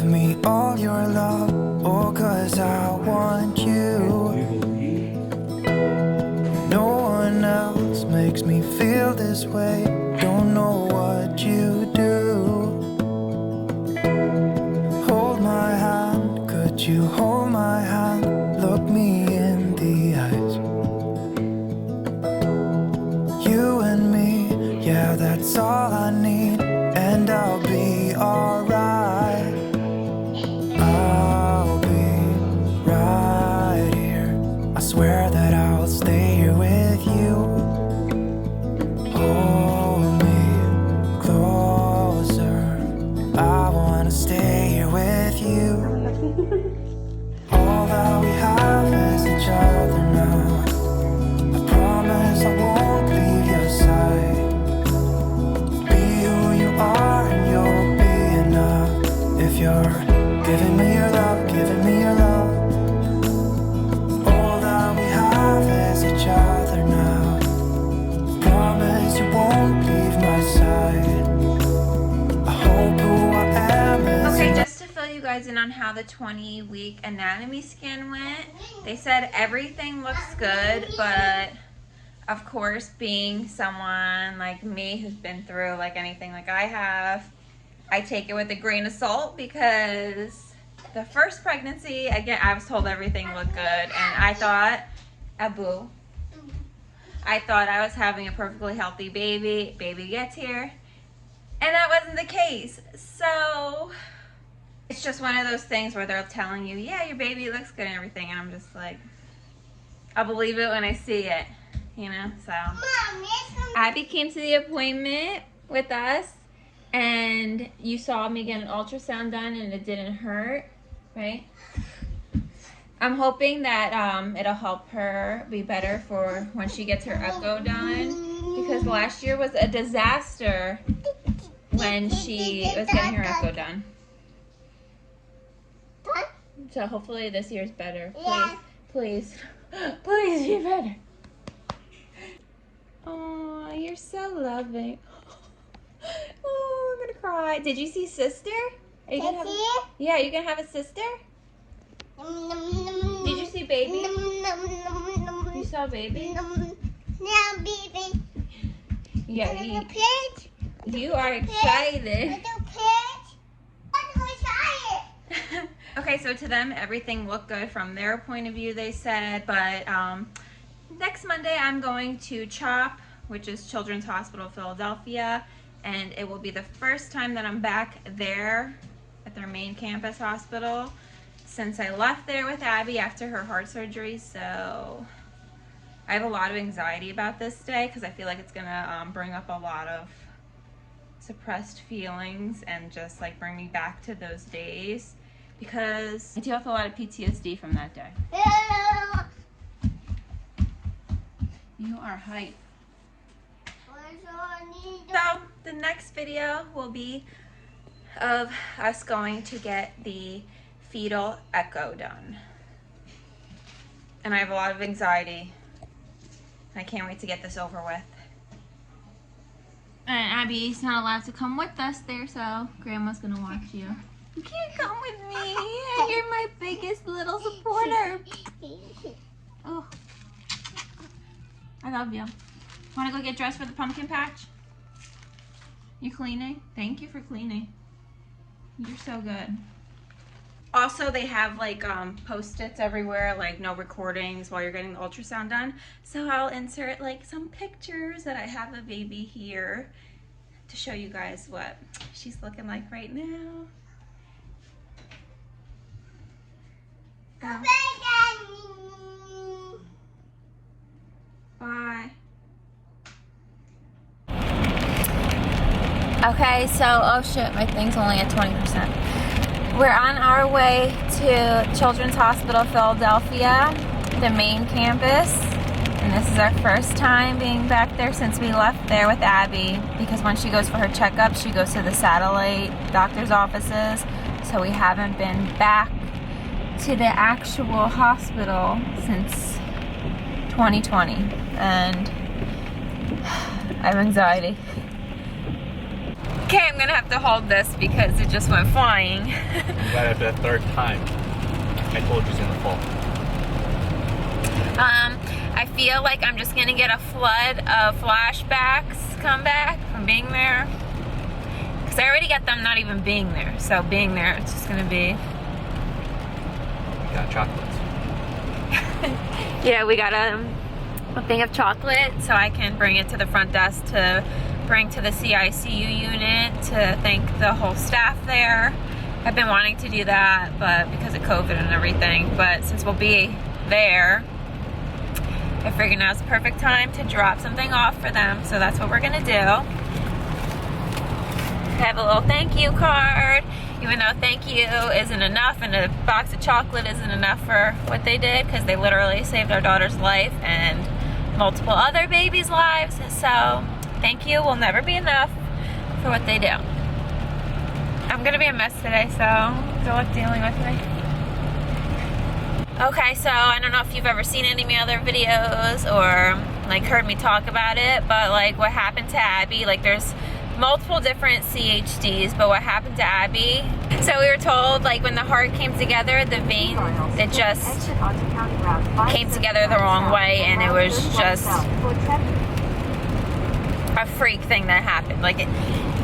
me all your love, oh, 'cause I want you. No one else makes me feel this way. Don't know what you do. Hold my hand, could you hold my hand? Look me in the eyes. You and me, yeah, that's all I need, and I'll be alright. I'll be right here. I swear that I'll stay here with you. Hold me closer. I wanna stay here with you. All that we have is each other now. I promise I won't leave your side. Be who you are and you'll be enough. If you're giving me your love, giving me your love. All that we have is each other now. Promise you won't leave my side. I hope who I am is Okay, just to fill you guys in on how the 20-week anatomy scan went, they said everything looks good, but of course, being someone like me who's been through like anything like I have, I take it with a grain of salt, because the first pregnancy, again, I was told everything looked good, and I thought, Abu, I thought I was having a perfectly healthy baby. Baby gets here, and that wasn't the case. So it's just one of those things where they're telling you, yeah, your baby looks good and everything, and I'm just like, I'll believe it when I see it, you know. So Abby came to the appointment with us, and you saw me get an ultrasound done, and it didn't hurt, right? I'm hoping that it'll help her be better for when she gets her echo done, because last year was a disaster when she was getting her echo done. So hopefully this year's better. Please, please, please be better. Oh, you're so loving. Oh, I'm gonna cry. Did you see sister? Are you gonna have, yeah, you gonna have a sister? Did you see baby? You saw baby? Yeah, you are excited. Okay, so to them, everything looked good from their point of view, they said, but next Monday I'm going to CHOP, which is Children's Hospital Philadelphia, and it will be the first time that I'm back there at their main campus hospital since I left there with Abby after her heart surgery. So I have a lot of anxiety about this day, because I feel like it's gonna bring up a lot of suppressed feelings and just like bring me back to those days, because I deal with a lot of PTSD from that day. You are hype. So the next video will be of us going to get the fetal echo done, and I have a lot of anxiety. I can't wait to get this over with. And Abby's not allowed to come with us there, so Grandma's gonna watch you. You can't come with me. You're my biggest little supporter. Oh, I love you. Want to go get dressed for the pumpkin patch? You cleaning? Thank you for cleaning. You're so good. Also, they have like post-its everywhere, like no recordings while you're getting the ultrasound done. So I'll insert like some pictures that I have a baby here to show you guys what she's looking like right now. Oh. Bye. Okay, so, oh shit, my thing's only at 20%. We're on our way to Children's Hospital Philadelphia, the main campus, and this is our first time being back there since we left there with Abby, because when she goes for her checkup, she goes to the satellite doctor's offices, so we haven't been back to the actual hospital since 2020, and I have anxiety. Okay, I'm gonna have to hold this because it just went flying. I'm glad after that third time, I told you it's gonna fall. I feel like I'm just gonna get a flood of flashbacks come back from being there. Because I already got them not even being there. So being there, it's just gonna be... We got chocolates. Yeah, we got a thing of chocolate so I can bring it to the front desk to bring to the CICU unit to thank the whole staff there. I've been wanting to do that, but because of COVID and everything, but since we'll be there, I figured now's the perfect time to drop something off for them, so that's what we're gonna do. I have a little thank you card, even though thank you isn't enough and a box of chocolate isn't enough for what they did, because they literally saved our daughter's life and multiple other babies' lives, so thank you will never be enough for what they do. I'm gonna be a mess today, so good luck dealing with me. Okay, so I don't know if you've ever seen any of my other videos or like heard me talk about it, but like what happened to Abby, like there's multiple different CHDs, but what happened to Abby, so we were told like when the heart came together, the vein, it just came together the wrong way, and it was just a freak thing that happened. Like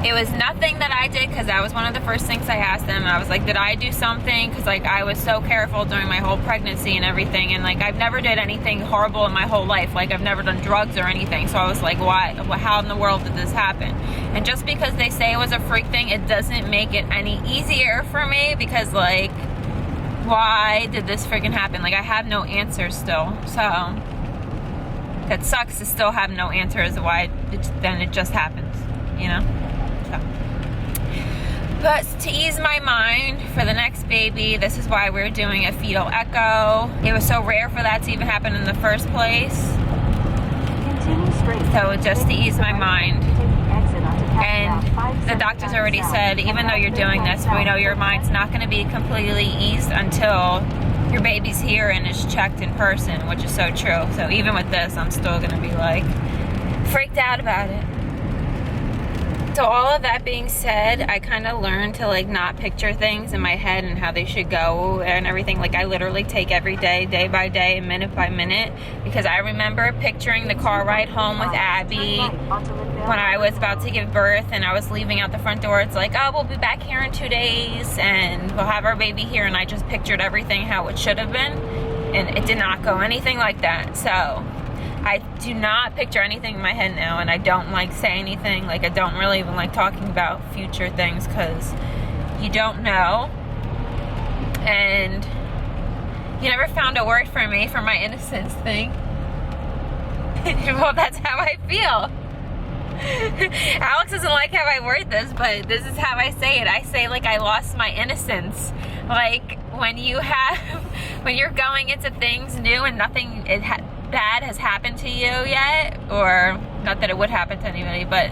it was nothing that I did, because that was one of the first things I asked them. I was like, did I do something? Because like I was so careful during my whole pregnancy and everything, and like I've never did anything horrible in my whole life. Like I've never done drugs or anything, so I was like, why, how in the world did this happen? And just because they say it was a freak thing, it doesn't make it any easier for me, because like, why did this freaking happen? Like I have no answer still, so that sucks to still have no answer as to why then it just happens, you know? So. But to ease my mind for the next baby, this is why we're doing a fetal echo. It was so rare for that to even happen in the first place. So just to ease my mind. And the doctors already said, even though you're doing this, we know your mind's not going to be completely eased until your baby's here and is checked in person, which is so true. So even with this, I'm still going to be like freaked out about it. So all of that being said, I kind of learned to like not picture things in my head and how they should go and everything. Like I literally take every day, day by day, and minute by minute, because I remember picturing the car ride home with Abby when I was about to give birth and I was leaving out the front door. It's like, oh, we'll be back here in 2 days and we'll have our baby here, and I just pictured everything how it should have been, and it did not go anything like that. So I do not picture anything in my head now, and I don't like saying anything. Like I don't really even like talking about future things, because you don't know. And you never found a word for me for my innocence thing. Well, that's how I feel. Alex doesn't like how I word this, but this is how I say it. I say like I lost my innocence. Like when you're going into things new and nothing bad has happened to you yet, or not that it would happen to anybody, but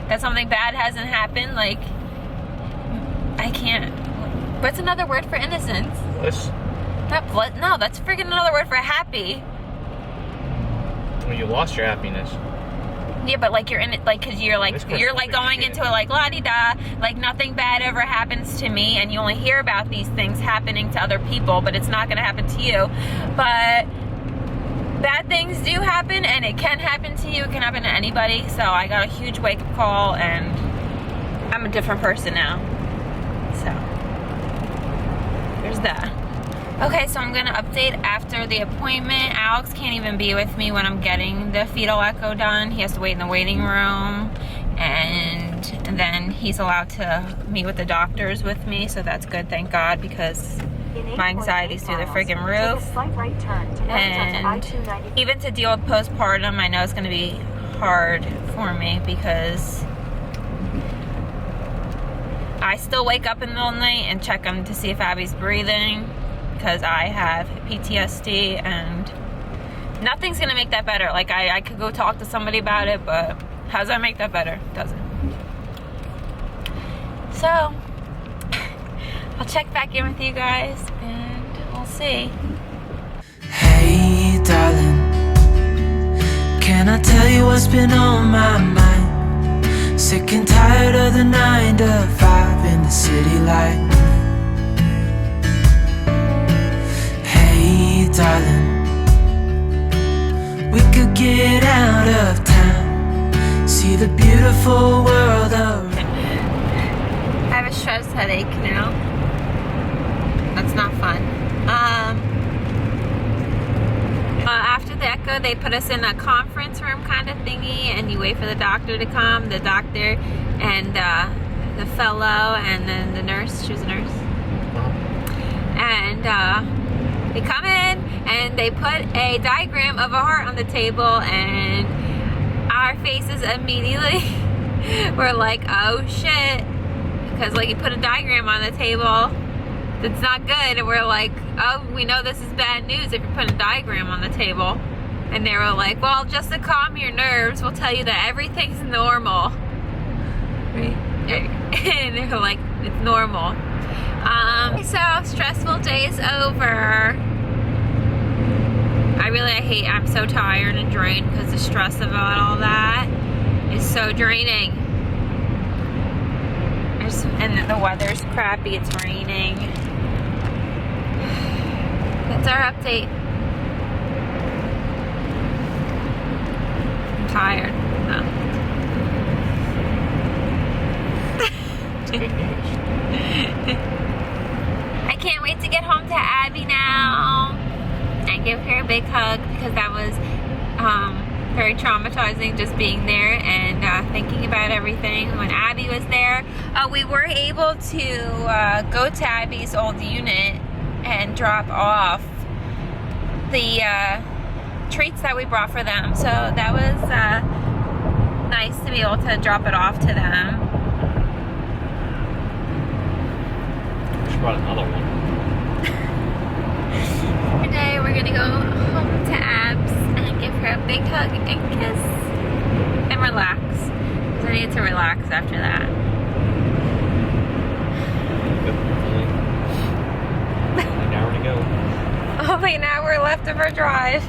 that something bad hasn't happened, like I can't. What's another word for innocence? Bliss? Not bliss. No, that's freaking another word for happy. When you lost your happiness. Yeah, but like you're in it, like, cause you're like going into it like la-di-da, like nothing bad ever happens to me, and you only hear about these things happening to other people, but it's not gonna happen to you. But bad things do happen, and it can happen to you. It can happen to anybody. So I got a huge wake-up call, and I'm a different person now. So there's that. Okay, so I'm gonna update after the appointment. Alex can't even be with me when I'm getting the fetal echo done. He has to wait in the waiting room, and then he's allowed to meet with the doctors with me, so that's good, thank God, because my anxiety's through the friggin' roof. And even to deal with postpartum, I know it's gonna be hard for me, because I still wake up in the middle of the night and check him to see if Abby's breathing, because I have PTSD, and nothing's gonna make that better. Like I could go talk to somebody about it, but how does that make that better? It doesn't. So I'll check back in with you guys, and we'll see. Hey darling, can I tell you what's been on my mind? Sick and tired of the 9 to 5 in the city life. Hey darling, we could get out of town, see the beautiful world around. I have a stress headache now. That's not fun. After the echo, they put us in a conference room kind of thingy, and you wait for the doctor to come. The doctor and the fellow, and then the nurse. She was a nurse. And they come in and they put a diagram of a heart on the table, and our faces immediately were like, oh shit. Because like you put a diagram on the table that's not good, and we're like, oh, we know this is bad news if you're putting a diagram on the table. And they were like, well, just to calm your nerves, we'll tell you that everything's normal. Right? And they were like, it's normal. So stressful day is over. I'm so tired and drained because the stress about all that is so draining. And the weather's crappy, it's raining. That's our update. I'm tired. No. It's good news. I can't wait to get home to Abby now and give her a big hug, because that was very traumatizing just being there and thinking about everything when Abby was there. We were able to go to Abby's old unit and drop off the treats that we brought for them. So that was nice to be able to drop it off to them. She brought another one. Today we're gonna go home to Abs and give her a big hug and kiss and relax. So I need to relax after that. An hour to go. Only an hour left of our drive.